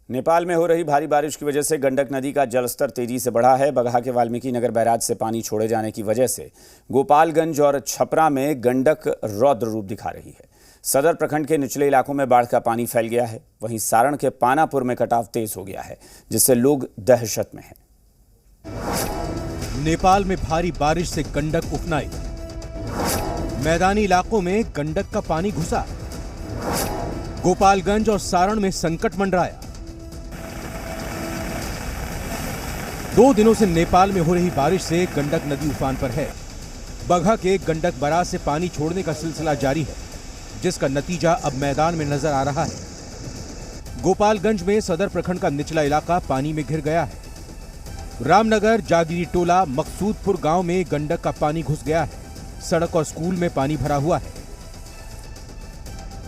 नेपाल में हो रही भारी बारिश की वजह से गंडक नदी का जलस्तर तेजी से बढ़ा है। बगहा के वाल्मीकि नगर बैराज से पानी छोड़े जाने की वजह से गोपालगंज और छपरा में गंडक रौद्र रूप दिखा रही है। सदर प्रखंड के निचले इलाकों में बाढ़ का पानी फैल गया है। वहीं सारण के पानापुर में कटाव तेज हो गया है, जिससे लोग दहशत में हैं। नेपाल में भारी बारिश से गंडक उफनाई, मैदानी इलाकों में गंडक का पानी घुसा, गोपालगंज और सारण में संकट मंडराया। 2 दिनों से नेपाल में हो रही बारिश से गंडक नदी उफान पर है। बगहा के गंडक बराज से पानी छोड़ने का सिलसिला जारी है, जिसका नतीजा अब मैदान में नजर आ रहा है। गोपालगंज में सदर प्रखंड का निचला इलाका पानी में घिर गया है। रामनगर, जागीरी टोला, मकसूदपुर गांव में गंडक का पानी घुस गया है। सड़क और स्कूल में पानी भरा हुआ है।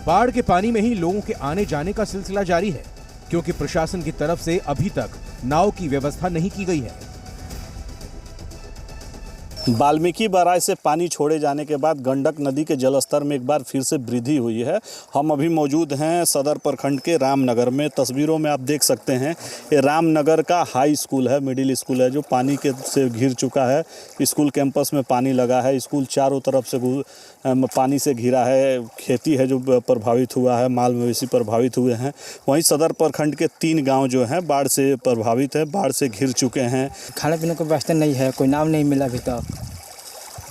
बाढ़ के पानी में ही लोगों के आने जाने का सिलसिला जारी है, क्योंकि प्रशासन की तरफ से अभी तक नाव की व्यवस्था नहीं की गई है। वाल्मीकि बैराज से पानी छोड़े जाने के बाद गंडक नदी के जलस्तर में एक बार फिर से वृद्धि हुई है। हम अभी मौजूद हैं सदर प्रखंड के रामनगर में। तस्वीरों में आप देख सकते हैं ये रामनगर का हाई स्कूल है, मिडिल स्कूल है, जो पानी के से घिर चुका है। स्कूल कैंपस में पानी लगा है। स्कूल चारों तरफ से पानी से घिरा है। खेती है जो प्रभावित हुआ है, माल मवेशी प्रभावित हुए हैं। वहीं सदर प्रखंड के 3 गाँव जो हैं बाढ़ से प्रभावित है, बाढ़ से घिर चुके हैं। खाने पीने की व्यवस्था नहीं है, कोई नाम नहीं मिला अभी तक।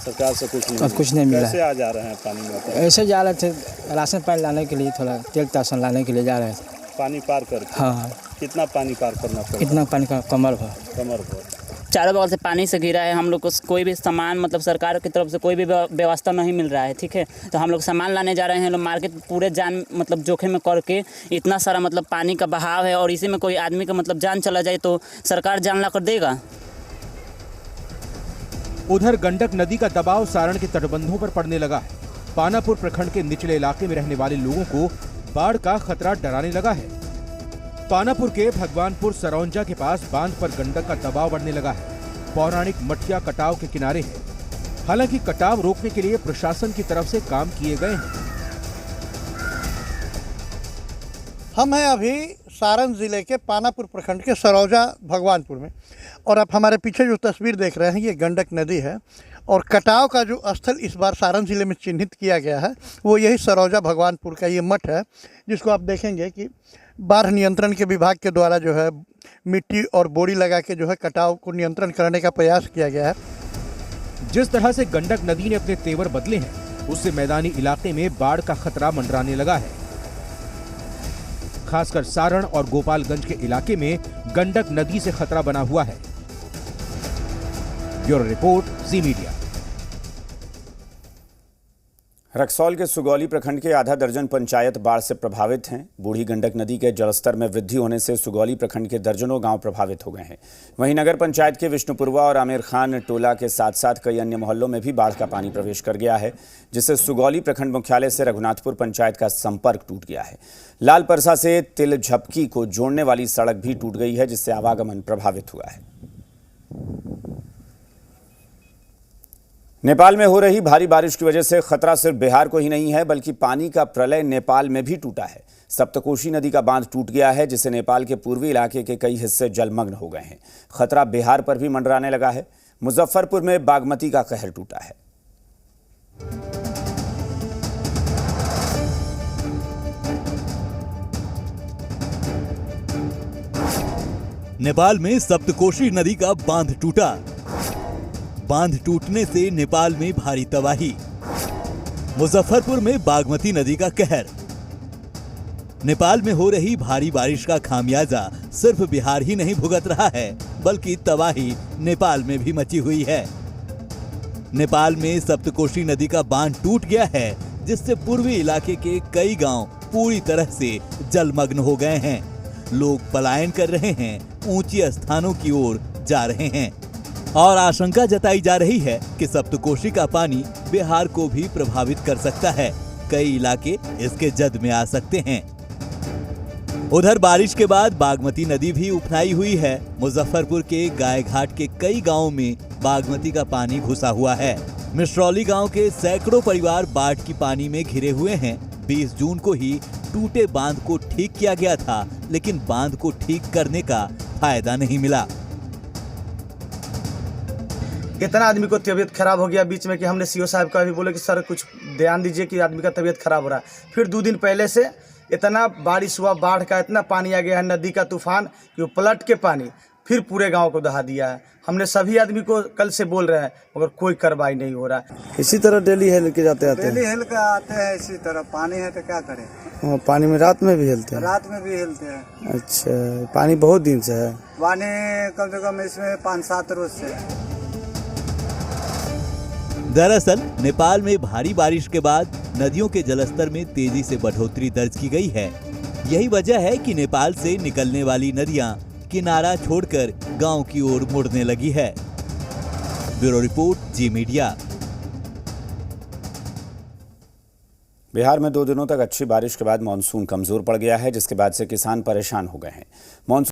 सरकार से कुछ नहीं मिला। कैसे आ जा रहे हैं पानी में? ऐसे जा रहे थे, राशन पानी लाने के लिए, थोड़ा तेल तासन लाने के लिए जा रहे थे। पानी पार करके? हाँ। कितना पानी पार करना पड़ा? इतना पानी का कमर भर। चारों बगल से पानी से घिरा है। हम लोग को कोई भी सामान मतलब सरकार की तरफ से कोई भी व्यवस्था नहीं मिल रहा है, ठीक है। तो हम लोग सामान लाने जा रहे हैं, लोग मार्केट पूरे जान मतलब जोखिम में करके इतना सारा मतलब पानी का बहाव है, और इसी में कोई आदमी का मतलब जान चला जाए तो सरकार जान ला कर देगा। उधर गंडक नदी का दबाव सारण के तटबंधों पर पड़ने लगा है। पानापुर प्रखंड के निचले इलाके में रहने वाले लोगों को बाढ़ का खतरा डराने लगा है। पानापुर के भगवानपुर सरौंजा के पास बांध पर गंडक का दबाव बढ़ने लगा है। पौराणिक मठिया कटाव के किनारे है। हालांकि कटाव रोकने के लिए प्रशासन की तरफ से काम किए गए हैं। हम हैं अभी सारण जिले के पानापुर प्रखंड के सरौजा भगवानपुर में, और आप हमारे पीछे जो तस्वीर देख रहे हैं ये गंडक नदी है। और कटाव का जो स्थल इस बार सारण जिले में चिन्हित किया गया है वो यही सरौजा भगवानपुर का ये मठ है, जिसको आप देखेंगे कि बाढ़ नियंत्रण के विभाग के द्वारा जो है मिट्टी और बोरी लगा के जो है कटाव को नियंत्रण करने का प्रयास किया गया है। जिस तरह से गंडक नदी ने अपने तेवर बदले हैं, उससे मैदानी इलाके में बाढ़ का खतरा मंडराने लगा है। खासकर सारण और गोपालगंज के इलाके में गंडक नदी से खतरा बना हुआ है। ब्यूरो रिपोर्ट, जी मीडिया। रक्सौल के सुगौली प्रखंड के आधा दर्जन पंचायत बाढ़ से प्रभावित हैं। बूढ़ी गंडक नदी के जलस्तर में वृद्धि होने से सुगौली प्रखंड के दर्जनों गांव प्रभावित हो गए हैं। वहीं नगर पंचायत के विष्णुपुरवा और आमिर खान टोला के साथ साथ कई अन्य मोहल्लों में भी बाढ़ का पानी प्रवेश कर गया है, जिससे सुगौली प्रखंड मुख्यालय से रघुनाथपुर पंचायत का संपर्क टूट गया है। लाल परसा से तिल झपकी को जोड़ने वाली सड़क भी टूट गई है, जिससे आवागमन प्रभावित हुआ है। नेपाल में हो रही भारी बारिश की वजह से खतरा सिर्फ बिहार को ही नहीं है, बल्कि पानी का प्रलय नेपाल में भी टूटा है। सप्तकोशी नदी का बांध टूट गया है, जिससे नेपाल के पूर्वी इलाके के कई हिस्से जलमग्न हो गए हैं। खतरा बिहार पर भी मंडराने लगा है। मुजफ्फरपुर में बागमती का कहर टूटा है। नेपाल में सप्तकोशी नदी का बांध टूटा। बांध टूटने से नेपाल में भारी तबाही। मुजफ्फरपुर में बागमती नदी का कहर। नेपाल में हो रही भारी बारिश का खामियाजा सिर्फ बिहार ही नहीं भुगत रहा है, बल्कि तबाही नेपाल में भी मची हुई है। नेपाल में सप्तकोशी नदी का बांध टूट गया है, जिससे पूर्वी इलाके के कई गांव पूरी तरह से जलमग्न हो गए हैं। लोग पलायन कर रहे हैं, ऊंची स्थानों की ओर जा रहे हैं, और आशंका जताई जा रही है कि सप्तकोशी का पानी बिहार को भी प्रभावित कर सकता है। कई इलाके इसके जद में आ सकते हैं। उधर बारिश के बाद बागमती नदी भी उफनाई हुई है। मुजफ्फरपुर के गायघाट के कई गांवों में बागमती का पानी घुसा हुआ है। मिश्रौली गांव के सैकड़ों परिवार बाढ़ की पानी में घिरे हुए हैं। 20 जून को ही टूटे बांध को ठीक किया गया था, लेकिन बांध को ठीक करने का फायदा नहीं मिला। कितना आदमी को तबीयत खराब हो गया बीच में कि हमने सीओ साहब का भी बोले कि सर कुछ ध्यान दीजिए कि आदमी का तबीयत खराब हो रहा है। फिर 2 दिन पहले से इतना बारिश हुआ, बाढ़ का इतना पानी आ गया है, नदी का तूफान कि वो पलट के पानी फिर पूरे गांव को दहा दिया है। हमने सभी आदमी को कल से बोल रहे हैं मगर कोई कार्रवाई नहीं हो रहा है। इसी तरह डेली हेल के जाते हैं डेली हेल के आते हैं। इसी तरह पानी है तो क्या करें। हाँ, पानी में रात में भी हिलते हैं। रात में भी हिलते हैं। अच्छा, पानी बहुत दिन से है। पानी कम से कम इसमें 5-7 रोज से। दरअसल नेपाल में भारी बारिश के बाद नदियों के जलस्तर में तेजी से बढ़ोतरी दर्ज की गई है। यही वजह है कि नेपाल से निकलने वाली नदियां किनारा छोड़कर गांव की ओर मुड़ने लगी है। ब्यूरो रिपोर्ट, जी मीडिया। बिहार में 2 दिनों तक अच्छी बारिश के बाद मानसून कमजोर पड़ गया है, जिसके बाद से किसान परेशान हो गए हैं। मानसून